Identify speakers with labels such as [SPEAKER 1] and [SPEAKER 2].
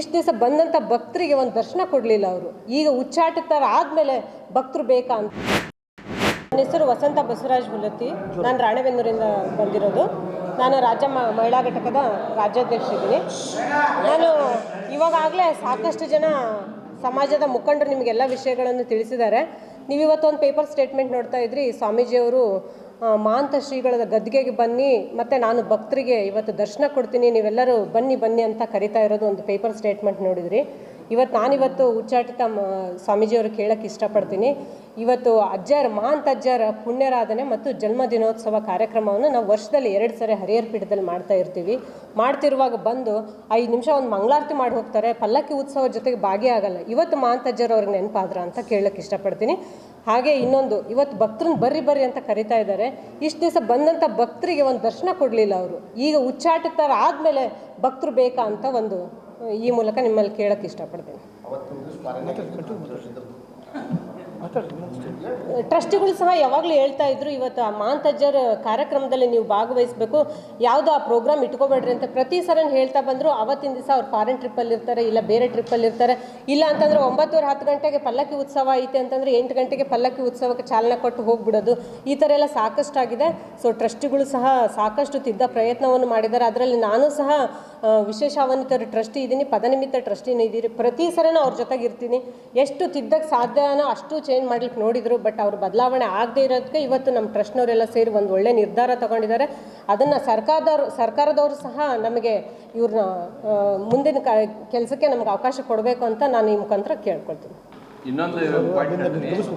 [SPEAKER 1] ಇಷ್ಟು ದಿವಸ ಬಂದಂಥ ಭಕ್ತರಿಗೆ ಒಂದು ದರ್ಶನ ಕೊಡಲಿಲ್ಲ ಅವರು. ಈಗ ಉಚ್ಚಾಟಿತರ ಆದಮೇಲೆ ಭಕ್ತರು ಬೇಕಾ ಅಂತ. ನನ್ನ ಹೆಸರು ವಸಂತ ಬಸವರಾಜ್ ಹುಲತ್ತಿ. ನಾನು ರಾಣೆಬೆನ್ನೂರಿಂದ ಬಂದಿರೋದು. ನಾನು ರಾಜ್ಯ ಮಹಿಳಾ ಘಟಕದ ರಾಜ್ಯಾಧ್ಯಕ್ಷ ಇದ್ದೀನಿ. ನಾನು ಇವಾಗಲೇ ಸಾಕಷ್ಟು ಜನ ಸಮಾಜದ ಮುಖಂಡರು ನಿಮಗೆಲ್ಲ ವಿಷಯಗಳನ್ನು ತಿಳಿಸಿದ್ದಾರೆ. ನೀವಿವತ್ತೊಂದು ಪೇಪರ್ ಸ್ಟೇಟ್ಮೆಂಟ್ ನೋಡ್ತಾ ಇದ್ರಿ. ಸ್ವಾಮೀಜಿಯವರು ಮಹಾಂತ ಶ್ರೀಗಳ ಗದ್ದಿಗೆಗೆ ಬನ್ನಿ ಮತ್ತು ನಾನು ಭಕ್ತರಿಗೆ ಇವತ್ತು ದರ್ಶನ ಕೊಡ್ತೀನಿ, ನೀವೆಲ್ಲರೂ ಬನ್ನಿ ಬನ್ನಿ ಅಂತ ಕರಿತಾ ಇರೋದು ಒಂದು ಪೇಪರ್ ಸ್ಟೇಟ್ಮೆಂಟ್ ನೋಡಿದ್ರಿ. ನಾನಿವತ್ತು ಉಚ್ಚಾಟಿತ ಸ್ವಾಮೀಜಿಯವರು ಕೇಳೋಕ್ಕೆ ಇಷ್ಟಪಡ್ತೀನಿ. ಇವತ್ತು ಮಹಾಂತ ಅಜ್ಜರ ಪುಣ್ಯರಾಧನೆ ಮತ್ತು ಜನ್ಮದಿನೋತ್ಸವ ಕಾರ್ಯಕ್ರಮವನ್ನು ನಾವು ವರ್ಷದಲ್ಲಿ 2 ಸರಿ ಹರಿಹರ ಪೀಠದಲ್ಲಿ ಮಾಡ್ತಿರುವಾಗ ಬಂದು 5 ನಿಮಿಷ ಒಂದು ಮಂಗಳಾರತಿ ಮಾಡಿ ಹೋಗ್ತಾರೆ. ಪಲ್ಲಕ್ಕಿ ಉತ್ಸವದ ಜೊತೆಗೆ ಭಾಗಿಯಾಗಲ್ಲ. ಇವತ್ತು ಮಹಾಂತ ಅಜ್ಜರು ಅವ್ರಿಗೆ ನೆನಪಾದ್ರ ಅಂತ ಕೇಳೋಕ್ಕೆ ಇಷ್ಟಪಡ್ತೀನಿ. ಹಾಗೆ ಇನ್ನೊಂದು, ಇವತ್ತು ಭಕ್ತರನ್ನ ಬರ್ರಿ ಅಂತ ಕರಿತಾ ಇದ್ದಾರೆ. ಇಷ್ಟು ದಿವಸ ಬಂದಂಥ ಭಕ್ತರಿಗೆ ಒಂದು ದರ್ಶನ ಕೊಡಲಿಲ್ಲ ಅವರು. ಈಗ ಉಚ್ಚಾಟಿತರ ಆದಮೇಲೆ ಭಕ್ತರು ಬೇಕಾ ಅಂತ ಒಂದು ಈ ಮೂಲಕ ನಿಮ್ಮಲ್ಲಿ ಕೇಳೋಕ್ಕೆ ಇಷ್ಟಪಡ್ತೀನಿ. ಟ್ರಸ್ಟಿಗಳು ಸಹ ಯಾವಾಗಲೂ ಹೇಳ್ತಾ ಇದ್ರು, ಇವತ್ತು ಆ ಮಹಾಂತಜ್ಜರ ಕಾರ್ಯಕ್ರಮದಲ್ಲಿ ನೀವು ಭಾಗವಹಿಸಬೇಕು, ಯಾವುದೋ ಆ ಪ್ರೋಗ್ರಾಮ್ ಇಟ್ಕೋಬೇಡ್ರಿ ಅಂತ ಪ್ರತಿ ಸಲ ಹೇಳ್ತಾ ಬಂದರು. ಅವತ್ತಿನ ದಿವಸ ಅವ್ರು ಫಾರಿನ್ ಟ್ರಿಪ್ಪಲ್ಲಿ ಇರ್ತಾರೆ, ಇಲ್ಲ ಬೇರೆ ಟ್ರಿಪ್ಪಲ್ಲಿ ಇರ್ತಾರೆ. ಇಲ್ಲ ಅಂತಂದರೆ 9:10 ಗಂಟೆಗೆ ಪಲ್ಲಕ್ಕಿ ಉತ್ಸವ ಐತೆ ಅಂತಂದರೆ 8 ಗಂಟೆಗೆ ಪಲ್ಲಕ್ಕಿ ಉತ್ಸವಕ್ಕೆ ಚಾಲನೆ ಕೊಟ್ಟು ಹೋಗ್ಬಿಡೋದು. ಈ ಥರ ಎಲ್ಲ ಸಾಕಷ್ಟಾಗಿದೆ. ಸೊ ಟ್ರಸ್ಟಿಗಳು ಸಹ ಸಾಕಷ್ಟು ತಿದ್ದ ಪ್ರಯತ್ನವನ್ನು ಮಾಡಿದ್ದಾರೆ. ಅದರಲ್ಲಿ ನಾನು ಸಹ ವಿಶೇಷಾನ್ವಿತರ ಟ್ರಸ್ಟಿ ಇದ್ದೀನಿ, ಪದನಿಮಿತ್ತ ಟ್ರಸ್ಟಿನೂ ಇದ್ದೀರಿ. ಪ್ರತಿ ಸಲನೂ ಅವ್ರ ಜೊತೆಗೆ ಇರ್ತೀನಿ. ಎಷ್ಟು ತಿದ್ದಕ್ಕೆ ಸಾಧ್ಯನೋ ಅಷ್ಟು ಚೇಂಜ್ ಮಾಡ್ಲಿಕ್ಕೆ ನೋಡಿದರು. ಬಟ್ ಅವ್ರು ಬದಲಾವಣೆ ಆಗದೆ ಇರೋದಕ್ಕೆ ಇವತ್ತು ನಮ್ಮ ಟ್ರಸ್ಟ್ನವರೆಲ್ಲ ಸೇರಿ ಒಂದು ಒಳ್ಳೆ ನಿರ್ಧಾರ ತಗೊಂಡಿದ್ದಾರೆ. ಅದನ್ನು ಸರ್ಕಾರದವರು ಸಹ ನಮಗೆ ಇವ್ರನ್ನ ಮುಂದಿನ ಕೆಲಸಕ್ಕೆ ನಮ್ಗೆ ಅವಕಾಶ ಕೊಡಬೇಕು ಅಂತ ನಾನು ಈ ಮುಖಾಂತರ ಕೇಳ್ಕೊಳ್ತೀನಿ.